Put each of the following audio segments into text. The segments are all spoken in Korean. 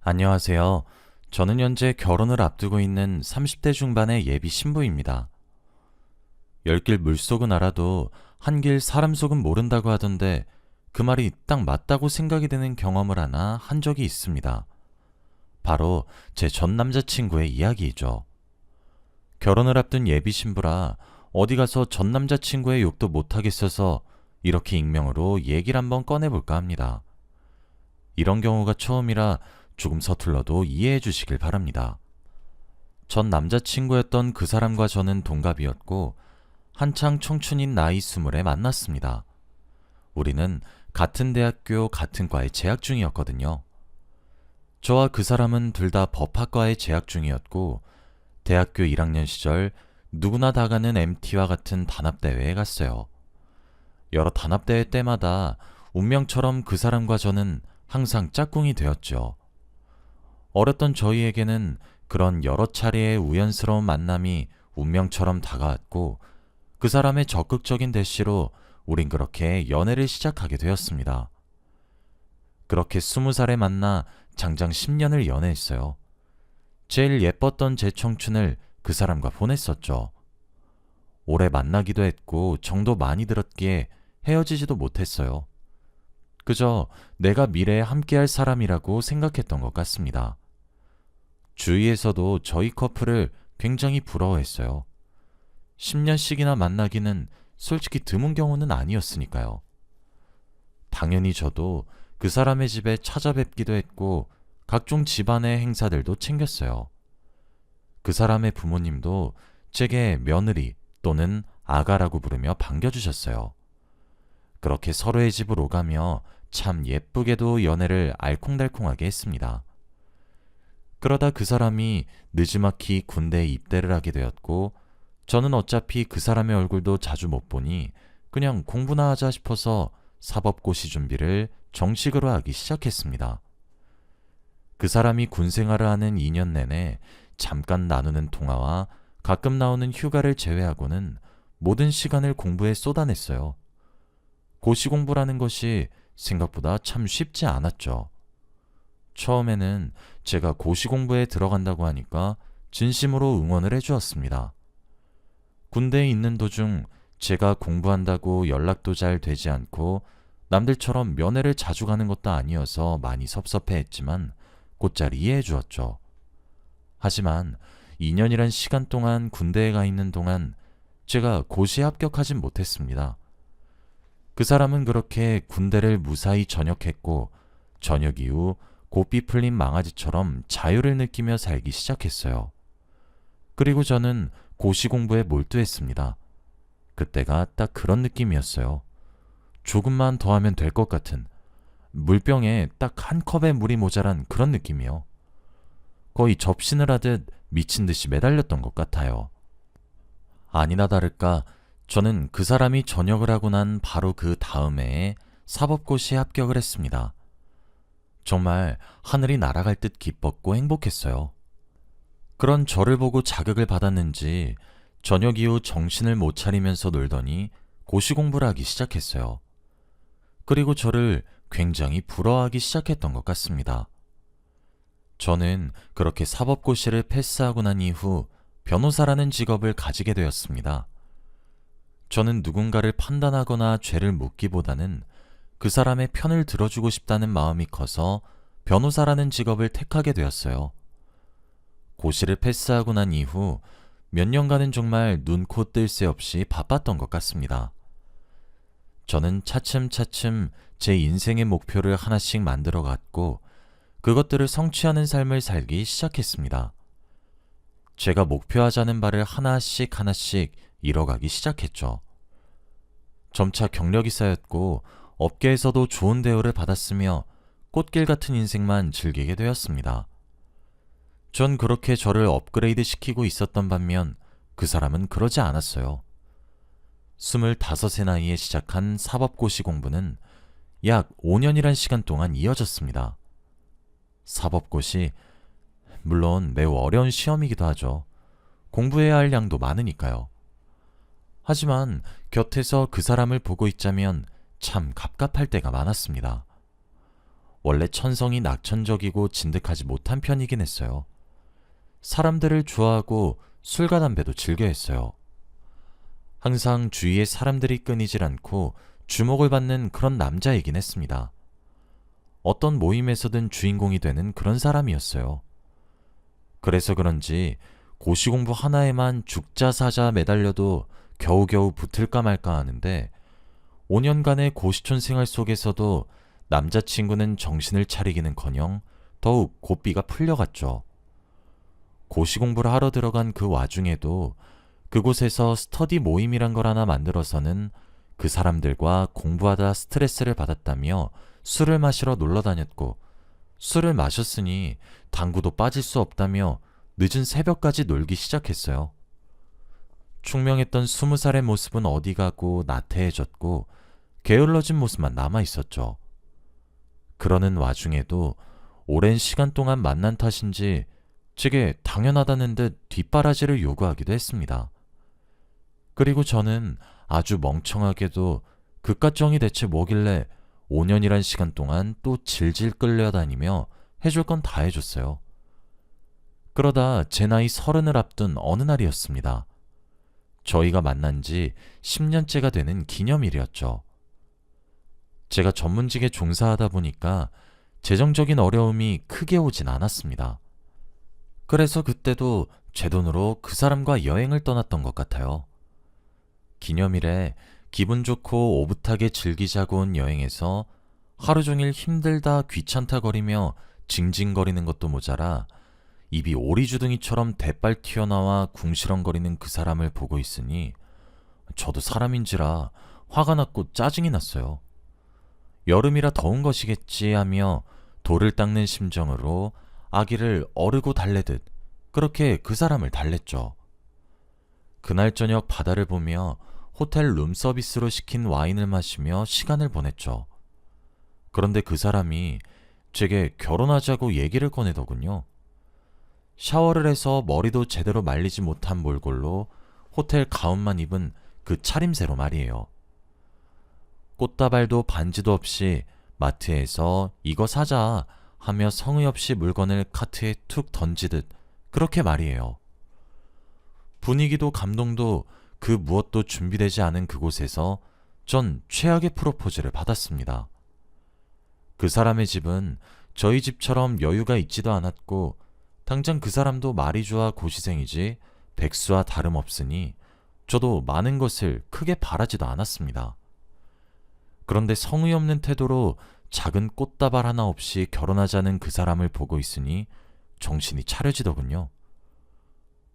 안녕하세요. 저는 현재 결혼을 앞두고 있는 30대 중반의 예비 신부입니다. 열길 물속은 알아도 한길 사람 속은 모른다고 하던데 그 말이 딱 맞다고 생각이 드는 경험을 하나 한 적이 있습니다. 바로 제 전 남자친구의 이야기이죠. 결혼을 앞둔 예비 신부라 어디 가서 전 남자친구의 욕도 못하겠어서 이렇게 익명으로 얘기를 한번 꺼내볼까 합니다. 이런 경우가 처음이라 조금 서툴러도 이해해 주시길 바랍니다. 전 남자친구였던 그 사람과 저는 동갑이었고 한창 청춘인 나이 20에 만났습니다. 우리는 같은 대학교 같은 과에 재학 중이었거든요. 저와 그 사람은 둘 다 법학과에 재학 중이었고 대학교 1학년 시절 누구나 다 가는 MT와 같은 단합대회에 갔어요. 여러 단합대회 때마다 운명처럼 그 사람과 저는 항상 짝꿍이 되었죠. 어렸던 저희에게는 그런 여러 차례의 우연스러운 만남이 운명처럼 다가왔고 그 사람의 적극적인 대시로 우린 그렇게 연애를 시작하게 되었습니다. 그렇게 20살에 만나 장장 10년을 연애했어요. 제일 예뻤던 제 청춘을 그 사람과 보냈었죠. 오래 만나기도 했고 정도 많이 들었기에 헤어지지도 못했어요. 그저 내가 미래에 함께할 사람이라고 생각했던 것 같습니다. 주위에서도 저희 커플을 굉장히 부러워했어요. 10년씩이나 만나기는 솔직히 드문 경우는 아니었으니까요. 당연히 저도 그 사람의 집에 찾아뵙기도 했고 각종 집안의 행사들도 챙겼어요. 그 사람의 부모님도 제게 며느리 또는 아가라고 부르며 반겨주셨어요. 그렇게 서로의 집을 오가며 참 예쁘게도 연애를 알콩달콩하게 했습니다. 그러다 그 사람이 느지막이 군대에 입대를 하게 되었고 저는 어차피 그 사람의 얼굴도 자주 못 보니 그냥 공부나 하자 싶어서 사법고시 준비를 정식으로 하기 시작했습니다. 그 사람이 군 생활을 하는 2년 내내 잠깐 나누는 통화와 가끔 나오는 휴가를 제외하고는 모든 시간을 공부에 쏟아냈어요. 고시 공부라는 것이 생각보다 참 쉽지 않았죠. 처음에는 제가 고시 공부에 들어간다고 하니까 진심으로 응원을 해주었습니다. 군대에 있는 도중 제가 공부한다고 연락도 잘 되지 않고 남들처럼 면회를 자주 가는 것도 아니어서 많이 섭섭해했지만 곧잘 이해해 주었죠. 하지만 2년이란 시간 동안 군대에 가 있는 동안 제가 고시에 합격하진 못했습니다. 그 사람은 그렇게 군대를 무사히 전역했고 전역 이후 고삐 풀린 망아지처럼 자유를 느끼며 살기 시작했어요. 그리고 저는 고시 공부에 몰두했습니다. 그때가 딱 그런 느낌이었어요. 조금만 더 하면 될 것 같은, 물병에 딱 한 컵의 물이 모자란 그런 느낌이요. 거의 접신을 하듯 미친 듯이 매달렸던 것 같아요. 아니나 다를까 저는 그 사람이 전역을 하고 난 바로 그 다음 해에 사법고시에 합격을 했습니다. 정말 하늘이 날아갈 듯 기뻤고 행복했어요. 그런 저를 보고 자극을 받았는지 저녁 이후 정신을 못 차리면서 놀더니 고시 공부를 하기 시작했어요. 그리고 저를 굉장히 부러워하기 시작했던 것 같습니다. 저는 그렇게 사법고시를 패스하고 난 이후 변호사라는 직업을 가지게 되었습니다. 저는 누군가를 판단하거나 죄를 묻기보다는 그 사람의 편을 들어주고 싶다는 마음이 커서 변호사라는 직업을 택하게 되었어요. 고시를 패스하고 난 이후 몇 년간은 정말 눈코 뜰 새 없이 바빴던 것 같습니다. 저는 차츰차츰 제 인생의 목표를 하나씩 만들어 갔고 그것들을 성취하는 삶을 살기 시작했습니다. 제가 목표하자는 바를 하나씩 하나씩 이뤄가기 시작했죠. 점차 경력이 쌓였고 업계에서도 좋은 대우를 받았으며 꽃길 같은 인생만 즐기게 되었습니다. 전 그렇게 저를 업그레이드 시키고 있었던 반면 그 사람은 그러지 않았어요. 25세 나이에 시작한 사법고시 공부는 약 5년이란 시간 동안 이어졌습니다. 사법고시, 물론 매우 어려운 시험이기도 하죠. 공부해야 할 양도 많으니까요. 하지만 곁에서 그 사람을 보고 있자면 참 갑갑할 때가 많았습니다. 원래 천성이 낙천적이고 진득하지 못한 편이긴 했어요. 사람들을 좋아하고 술과 담배도 즐겨 했어요. 항상 주위에 사람들이 끊이질 않고 주목을 받는 그런 남자이긴 했습니다. 어떤 모임에서든 주인공이 되는 그런 사람이었어요. 그래서 그런지 고시공부 하나에만 죽자 사자 매달려도 겨우겨우 붙을까 말까 하는데 5년간의 고시촌 생활 속에서도 남자친구는 정신을 차리기는커녕 더욱 고삐가 풀려갔죠. 고시공부를 하러 들어간 그 와중에도 그곳에서 스터디 모임이란 걸 하나 만들어서는 그 사람들과 공부하다 스트레스를 받았다며 술을 마시러 놀러 다녔고, 술을 마셨으니 당구도 빠질 수 없다며 늦은 새벽까지 놀기 시작했어요. 충명했던 20살의 모습은 어디 가고 나태해졌고 게을러진 모습만 남아있었죠. 그러는 와중에도 오랜 시간 동안 만난 탓인지 제게 당연하다는 듯 뒷바라지를 요구하기도 했습니다. 그리고 저는 아주 멍청하게도 그깟 정이 대체 뭐길래 5년이란 시간 동안 또 질질 끌려다니며 해줄 건 다 해줬어요. 그러다 제 나이 30을 앞둔 어느 날이었습니다. 저희가 만난 지 10년째가 되는 기념일이었죠. 제가 전문직에 종사하다 보니까 재정적인 어려움이 크게 오진 않았습니다. 그래서 그때도 제 돈으로 그 사람과 여행을 떠났던 것 같아요. 기념일에 기분 좋고 오붓하게 즐기자고 온 여행에서 하루 종일 힘들다 귀찮다 거리며 징징거리는 것도 모자라 입이 오리주둥이처럼 대빨 튀어나와 궁시렁거리는 그 사람을 보고 있으니 저도 사람인지라 화가 났고 짜증이 났어요. 여름이라 더운 것이겠지 하며 돌을 닦는 심정으로 아기를 어르고 달래듯 그렇게 그 사람을 달랬죠. 그날 저녁 바다를 보며 호텔 룸서비스로 시킨 와인을 마시며 시간을 보냈죠. 그런데 그 사람이 제게 결혼하자고 얘기를 꺼내더군요. 샤워를 해서 머리도 제대로 말리지 못한 몰골로 호텔 가운만 입은 그 차림새로 말이에요. 꽃다발도 반지도 없이 마트에서 이거 사자 하며 성의 없이 물건을 카트에 툭 던지듯 그렇게 말이에요. 분위기도 감동도 그 무엇도 준비되지 않은 그곳에서 전 최악의 프로포즈를 받았습니다. 그 사람의 집은 저희 집처럼 여유가 있지도 않았고 당장 그 사람도 말이 좋아 고시생이지 백수와 다름없으니 저도 많은 것을 크게 바라지도 않았습니다. 그런데 성의 없는 태도로 작은 꽃다발 하나 없이 결혼하자는 그 사람을 보고 있으니 정신이 차려지더군요.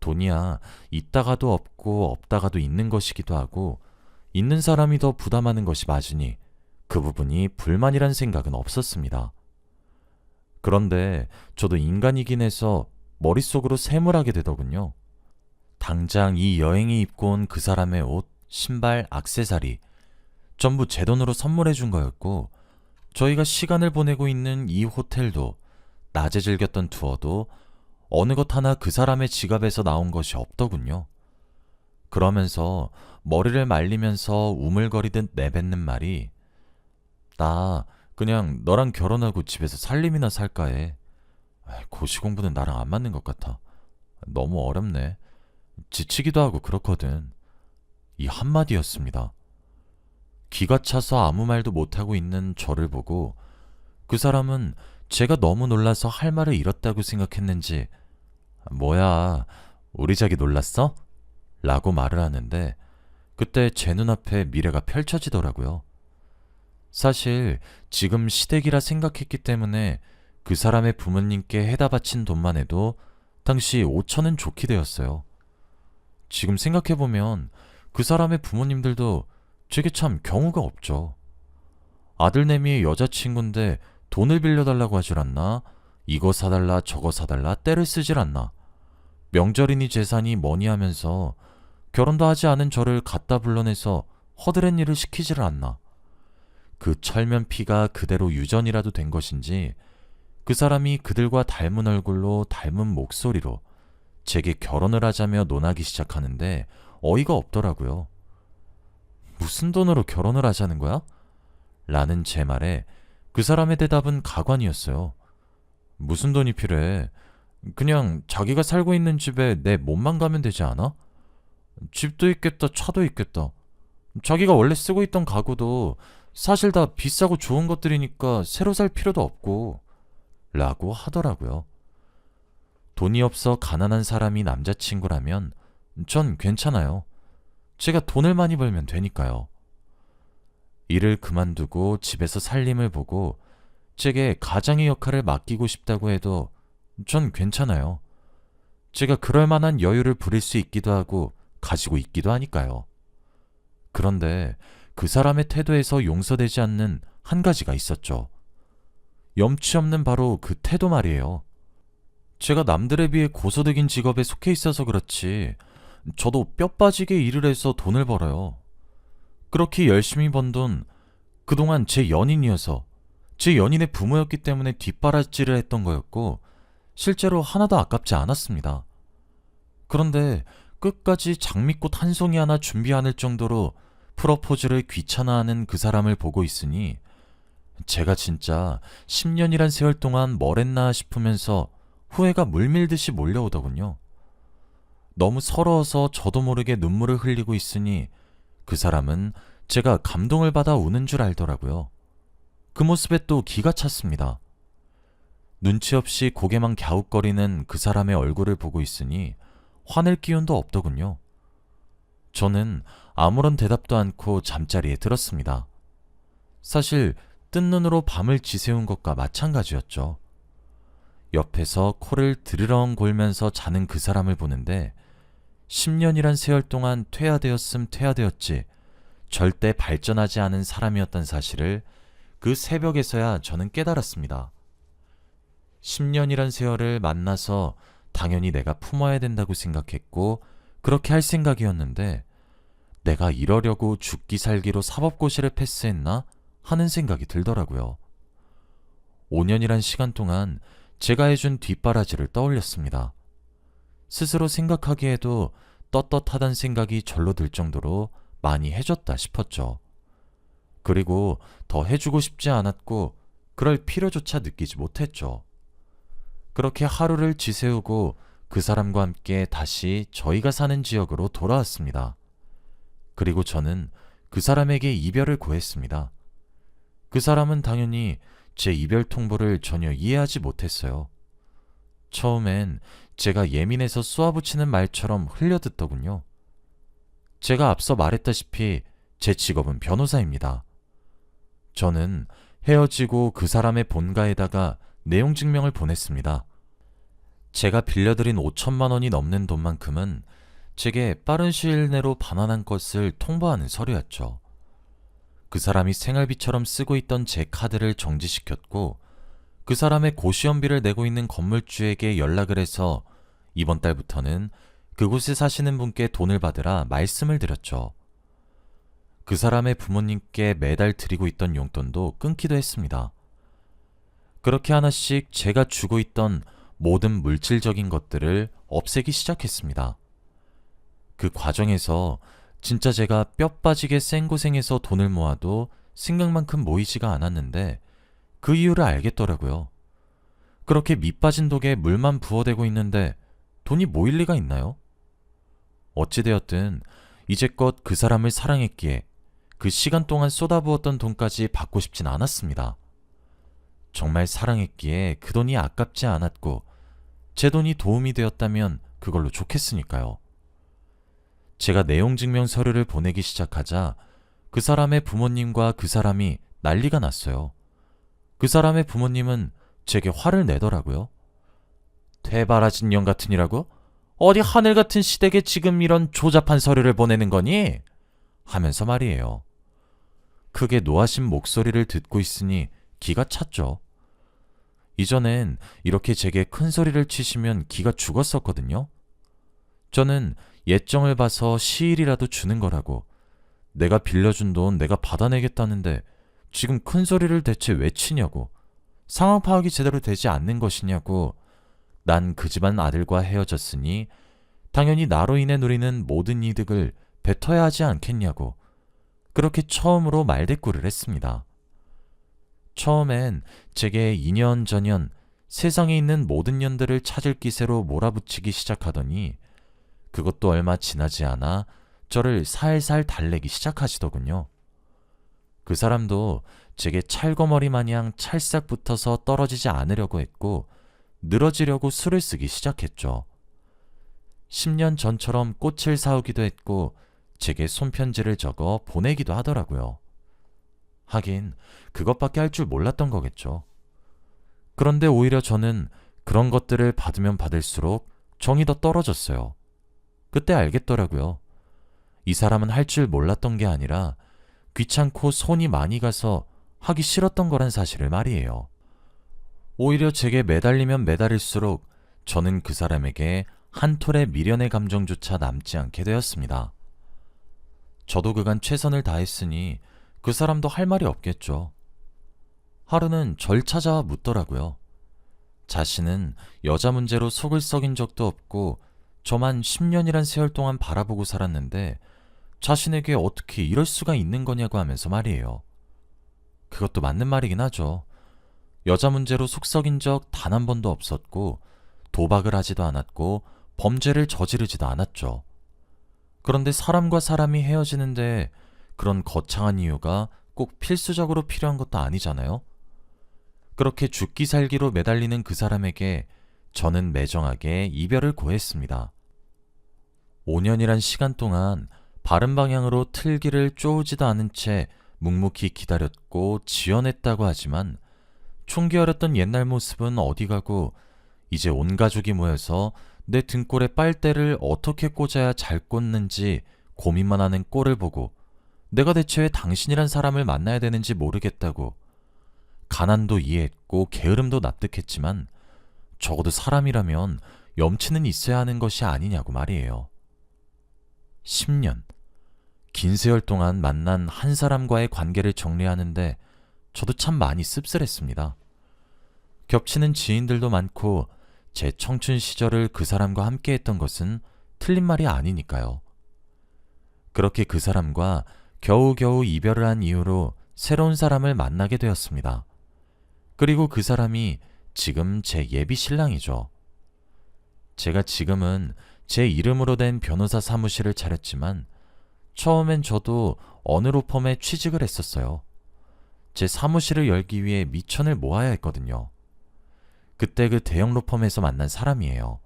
돈이야 있다가도 없고 없다가도 있는 것이기도 하고 있는 사람이 더 부담하는 것이 맞으니 그 부분이 불만이란 생각은 없었습니다. 그런데 저도 인간이긴 해서 머릿속으로 샘을하게 되더군요. 당장 이 여행이 입고 온 그 사람의 옷, 신발, 액세서리 전부 제 돈으로 선물해 준 거였고 저희가 시간을 보내고 있는 이 호텔도 낮에 즐겼던 투어도 어느 것 하나 그 사람의 지갑에서 나온 것이 없더군요. 그러면서 머리를 말리면서 우물거리듯 내뱉는 말이 나 그냥 너랑 결혼하고 집에서 살림이나 살까 해. 고시공부는 나랑 안 맞는 것 같아. 너무 어렵네. 지치기도 하고 그렇거든. 이 한마디였습니다. 기가 차서 아무 말도 못하고 있는 저를 보고 그 사람은 제가 너무 놀라서 할 말을 잃었다고 생각했는지 뭐야 우리 자기 놀랐어? 라고 말을 하는데 그때 제 눈앞에 미래가 펼쳐지더라고요. 사실 지금 시댁이라 생각했기 때문에 그 사람의 부모님께 해다 바친 돈만 해도 당시 5천은 좋게 되었어요. 지금 생각해보면 그 사람의 부모님들도 제게 참 경우가 없죠. 아들내미의 여자친구인데 돈을 빌려달라고 하질 않나? 이거 사달라 저거 사달라 떼를 쓰질 않나? 명절이니 재산이 뭐니 하면서 결혼도 하지 않은 저를 갖다 불러내서 허드렛 일을 시키지를 않나? 그 철면피가 그대로 유전이라도 된 것인지 그 사람이 그들과 닮은 얼굴로 닮은 목소리로 제게 결혼을 하자며 논하기 시작하는데 어이가 없더라고요. 무슨 돈으로 결혼을 하자는 거야? 라는 제 말에 그 사람의 대답은 가관이었어요. 무슨 돈이 필요해? 그냥 자기가 살고 있는 집에 내 몸만 가면 되지 않아? 집도 있겠다, 차도 있겠다. 자기가 원래 쓰고 있던 가구도 사실 다 비싸고 좋은 것들이니까 새로 살 필요도 없고, 라고 하더라고요. 돈이 없어 가난한 사람이 남자친구라면 전 괜찮아요. 제가 돈을 많이 벌면 되니까요. 일을 그만두고 집에서 살림을 보고 제게 가장의 역할을 맡기고 싶다고 해도 전 괜찮아요. 제가 그럴 만한 여유를 부릴 수 있기도 하고 가지고 있기도 하니까요. 그런데 그 사람의 태도에서 용서되지 않는 한 가지가 있었죠. 염치 없는 바로 그 태도 말이에요. 제가 남들에 비해 고소득인 직업에 속해 있어서 그렇지 저도 뼈 빠지게 일을 해서 돈을 벌어요. 그렇게 열심히 번 돈, 그동안 제 연인이어서 제 연인의 부모였기 때문에 뒷바라지를 했던 거였고 실제로 하나도 아깝지 않았습니다. 그런데 끝까지 장미꽃 한 송이 하나 준비 않을 정도로 프러포즈를 귀찮아하는 그 사람을 보고 있으니 제가 진짜 10년이란 세월 동안 뭘 했나 싶으면서 후회가 물밀듯이 몰려오더군요. 너무 서러워서 저도 모르게 눈물을 흘리고 있으니 그 사람은 제가 감동을 받아 우는 줄 알더라고요. 그 모습에 또 기가 찼습니다. 눈치 없이 고개만 갸웃거리는 그 사람의 얼굴을 보고 있으니 화낼 기운도 없더군요. 저는 아무런 대답도 않고 잠자리에 들었습니다. 사실 뜬 눈으로 밤을 지새운 것과 마찬가지였죠. 옆에서 코를 드르렁 골면서 자는 그 사람을 보는데 10년이란 세월 동안 퇴화되었음 퇴화되었지 절대 발전하지 않은 사람이었던 사실을 그 새벽에서야 저는 깨달았습니다. 10년이란 세월을 만나서 당연히 내가 품어야 된다고 생각했고 그렇게 할 생각이었는데 내가 이러려고 죽기 살기로 사법고시를 패스했나 하는 생각이 들더라고요. 5년이란 시간 동안 제가 해준 뒷바라지를 떠올렸습니다. 스스로 생각하기에도 떳떳하단 생각이 절로 들 정도로 많이 해줬다 싶었죠. 그리고 더 해주고 싶지 않았고 그럴 필요조차 느끼지 못했죠. 그렇게 하루를 지새우고 그 사람과 함께 다시 저희가 사는 지역으로 돌아왔습니다. 그리고 저는 그 사람에게 이별을 고했습니다. 그 사람은 당연히 제 이별 통보를 전혀 이해하지 못했어요. 처음엔 제가 예민해서 쏘아붙이는 말처럼 흘려듣더군요. 제가 앞서 말했다시피 제 직업은 변호사입니다. 저는 헤어지고 그 사람의 본가에다가 내용 증명을 보냈습니다. 제가 빌려드린 5천만 원이 넘는 돈만큼은 제게 빠른 시일 내로 반환한 것을 통보하는 서류였죠. 그 사람이 생활비처럼 쓰고 있던 제 카드를 정지시켰고 그 사람의 고시원비를 내고 있는 건물주에게 연락을 해서 이번 달부터는 그곳에 사시는 분께 돈을 받으라 말씀을 드렸죠. 그 사람의 부모님께 매달 드리고 있던 용돈도 끊기도 했습니다. 그렇게 하나씩 제가 주고 있던 모든 물질적인 것들을 없애기 시작했습니다. 그 과정에서 진짜 제가 뼈 빠지게 생고생해서 돈을 모아도 생각만큼 모이지가 않았는데 그 이유를 알겠더라고요. 그렇게 밑빠진 독에 물만 부어대고 있는데 돈이 모일 리가 있나요? 어찌되었든 이제껏 그 사람을 사랑했기에 그 시간 동안 쏟아부었던 돈까지 받고 싶진 않았습니다. 정말 사랑했기에 그 돈이 아깝지 않았고 제 돈이 도움이 되었다면 그걸로 좋겠으니까요. 제가 내용 증명 서류를 보내기 시작하자 그 사람의 부모님과 그 사람이 난리가 났어요. 그 사람의 부모님은 제게 화를 내더라고요. 대바라진 년 같으니라고? 어디 하늘 같은 시댁에 지금 이런 조잡한 서류를 보내는 거니? 하면서 말이에요. 크게 노하신 목소리를 듣고 있으니 기가 찼죠. 이전엔 이렇게 제게 큰 소리를 치시면 기가 죽었었거든요. 저는 예정을 봐서 시일이라도 주는 거라고, 내가 빌려준 돈 내가 받아내겠다는데 지금 큰 소리를 대체 왜 치냐고, 상황 파악이 제대로 되지 않는 것이냐고, 난 그 집안 아들과 헤어졌으니 당연히 나로 인해 누리는 모든 이득을 뱉어야 하지 않겠냐고 그렇게 처음으로 말대꾸를 했습니다. 처음엔 제게 인연 전연, 세상에 있는 모든 년들을 찾을 기세로 몰아붙이기 시작하더니 그것도 얼마 지나지 않아 저를 살살 달래기 시작하시더군요. 그 사람도 제게 찰거머리 마냥 찰싹 붙어서 떨어지지 않으려고 했고 늘어지려고 수를 쓰기 시작했죠. 10년 전처럼 꽃을 사오기도 했고 제게 손편지를 적어 보내기도 하더라고요. 하긴 그것밖에 할 줄 몰랐던 거겠죠. 그런데 오히려 저는 그런 것들을 받으면 받을수록 정이 더 떨어졌어요. 그때 알겠더라고요. 이 사람은 할 줄 몰랐던 게 아니라 귀찮고 손이 많이 가서 하기 싫었던 거란 사실을 말이에요. 오히려 제게 매달리면 매달릴수록 저는 그 사람에게 한 톨의 미련의 감정조차 남지 않게 되었습니다. 저도 그간 최선을 다했으니 그 사람도 할 말이 없겠죠. 하루는 절 찾아와 묻더라고요. 자신은 여자 문제로 속을 썩인 적도 없고 저만 10년이란 세월 동안 바라보고 살았는데 자신에게 어떻게 이럴 수가 있는 거냐고 하면서 말이에요. 그것도 맞는 말이긴 하죠. 여자 문제로 속 썩인 적 단 한 번도 없었고 도박을 하지도 않았고 범죄를 저지르지도 않았죠. 그런데 사람과 사람이 헤어지는데 그런 거창한 이유가 꼭 필수적으로 필요한 것도 아니잖아요. 그렇게 죽기 살기로 매달리는 그 사람에게 저는 매정하게 이별을 고했습니다. 5년이란 시간 동안 바른 방향으로 틀기를 쪼우지도 않은 채 묵묵히 기다렸고 지연했다고 하지만 총기 어렸던 옛날 모습은 어디 가고 이제 온 가족이 모여서 내 등골에 빨대를 어떻게 꽂아야 잘 꽂는지 고민만 하는 꼴을 보고 내가 대체 왜 당신이란 사람을 만나야 되는지 모르겠다고 가난도 이해했고 게으름도 납득했지만 적어도 사람이라면 염치는 있어야 하는 것이 아니냐고 말이에요. 10년. 긴 세월 동안 만난 한 사람과의 관계를 정리하는데 저도 참 많이 씁쓸했습니다. 겹치는 지인들도 많고 제 청춘 시절을 그 사람과 함께 했던 것은 틀린 말이 아니니까요. 그렇게 그 사람과 겨우겨우 이별을 한 이후로 새로운 사람을 만나게 되었습니다. 그리고 그 사람이 지금 제 예비 신랑이죠. 제가 지금은 제 이름으로 된 변호사 사무실을 차렸지만 처음엔 저도 어느 로펌에 취직을 했었어요. 제 사무실을 열기 위해 미천을 모아야 했거든요. 그때 그 대형 로펌에서 만난 사람이에요.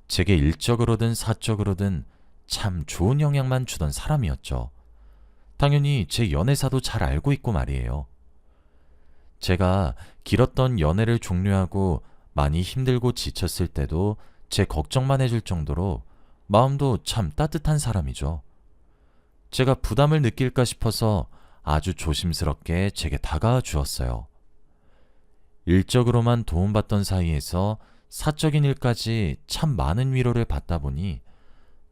제게 일적으로든 사적으로든 참 좋은 영향만 주던 사람이었죠. 당연히 제 연애사도 잘 알고 있고 말이에요. 제가 길었던 연애를 종료하고 많이 힘들고 지쳤을 때도 제 걱정만 해줄 정도로 마음도 참 따뜻한 사람이죠. 제가 부담을 느낄까 싶어서 아주 조심스럽게 제게 다가와 주었어요. 일적으로만 도움받던 사이에서 사적인 일까지 참 많은 위로를 받다 보니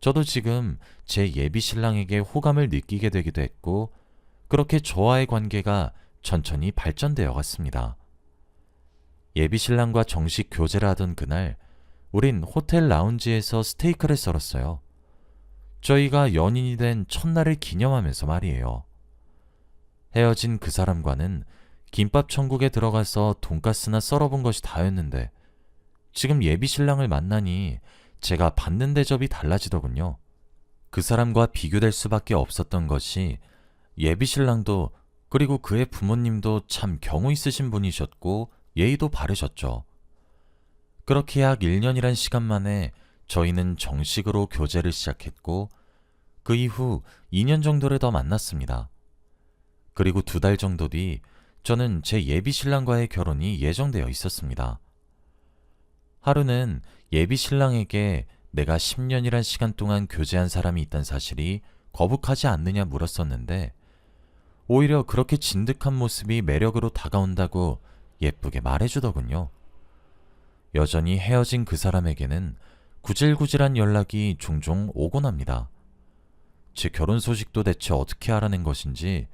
저도 지금 제 예비 신랑에게 호감을 느끼게 되기도 했고 그렇게 저와의 관계가 천천히 발전되어 갔습니다. 예비 신랑과 정식 교제를 하던 그날 우린 호텔 라운지에서 스테이크를 썰었어요. 저희가 연인이 된 첫날을 기념하면서 말이에요. 헤어진 그 사람과는 김밥 천국에 들어가서 돈가스나 썰어본 것이 다였는데 지금 예비 신랑을 만나니 제가 받는 대접이 달라지더군요. 그 사람과 비교될 수밖에 없었던 것이 예비 신랑도 그리고 그의 부모님도 참 경우 있으신 분이셨고 예의도 바르셨죠. 그렇게 약 1년이란 시간 만에 저희는 정식으로 교제를 시작했고 그 이후 2년 정도를 더 만났습니다. 그리고 2달 정도 뒤 저는 제 예비 신랑과의 결혼이 예정되어 있었습니다. 하루는 예비 신랑에게 내가 10년이란 시간 동안 교제한 사람이 있다는 사실이 거북하지 않느냐 물었었는데 오히려 그렇게 진득한 모습이 매력으로 다가온다고 예쁘게 말해주더군요. 여전히 헤어진 그 사람에게는 구질구질한 연락이 종종 오곤 합니다. 제 결혼 소식도 대체 어떻게 알아낸 것인지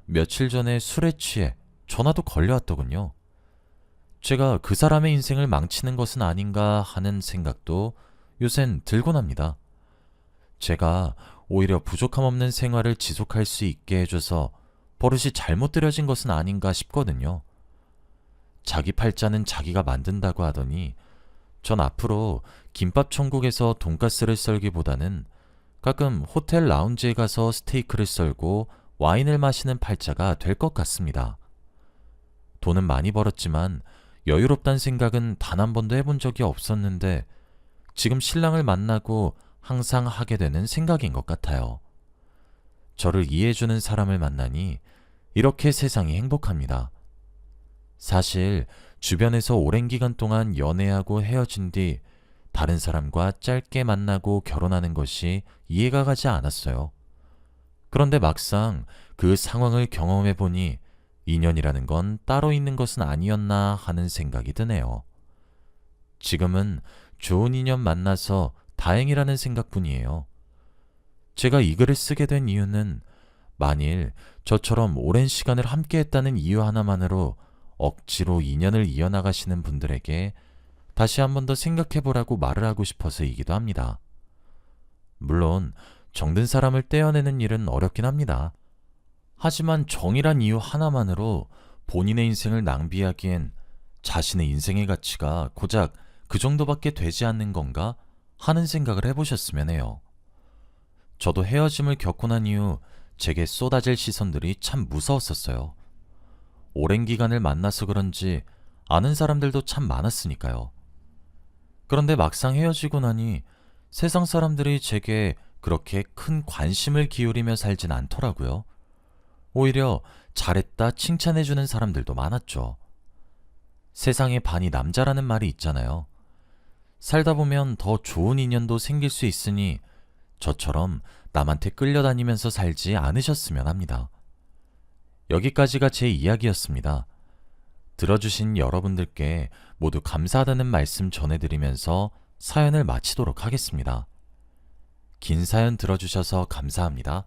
며칠 전에 술에 취해 전화도 걸려왔더군요. 제가 그 사람의 인생을 망치는 것은 아닌가 하는 생각도 요샌 들곤 합니다. 제가 오히려 부족함 없는 생활을 지속할 수 있게 해줘서 버릇이 잘못 들여진 것은 아닌가 싶거든요. 자기 팔자는 자기가 만든다고 하더니 전 앞으로 김밥 천국에서 돈가스를 썰기보다는 가끔 호텔 라운지에 가서 스테이크를 썰고 와인을 마시는 팔자가 될 것 같습니다. 돈은 많이 벌었지만 여유롭다는 생각은 단 한 번도 해본 적이 없었는데 지금 신랑을 만나고 항상 하게 되는 생각인 것 같아요. 저를 이해해주는 사람을 만나니 이렇게 세상이 행복합니다. 사실 주변에서 오랜 기간 동안 연애하고 헤어진 뒤 다른 사람과 짧게 만나고 결혼하는 것이 이해가 가지 않았어요. 그런데 막상 그 상황을 경험해 보니 인연이라는 건 따로 있는 것은 아니었나 하는 생각이 드네요. 지금은 좋은 인연 만나서 다행이라는 생각뿐이에요. 제가 이 글을 쓰게 된 이유는 만일 저처럼 오랜 시간을 함께 했다는 이유 하나만으로 억지로 인연을 이어나가시는 분들에게 다시 한 번 더 생각해 보라고 말을 하고 싶어서이기도 합니다. 물론 정든 사람을 떼어내는 일은 어렵긴 합니다. 하지만 정이란 이유 하나만으로 본인의 인생을 낭비하기엔 자신의 인생의 가치가 고작 그 정도밖에 되지 않는 건가 하는 생각을 해보셨으면 해요. 저도 헤어짐을 겪고 난 이후 제게 쏟아질 시선들이 참 무서웠었어요. 오랜 기간을 만나서 그런지 아는 사람들도 참 많았으니까요. 그런데 막상 헤어지고 나니 세상 사람들이 제게 그렇게 큰 관심을 기울이며 살진 않더라고요. 오히려 잘했다 칭찬해주는 사람들도 많았죠. 세상의 반이 남자라는 말이 있잖아요. 살다 보면 더 좋은 인연도 생길 수 있으니 저처럼 남한테 끌려다니면서 살지 않으셨으면 합니다. 여기까지가 제 이야기였습니다. 들어주신 여러분들께 모두 감사하다는 말씀 전해드리면서 사연을 마치도록 하겠습니다. 긴 사연 들어주셔서 감사합니다.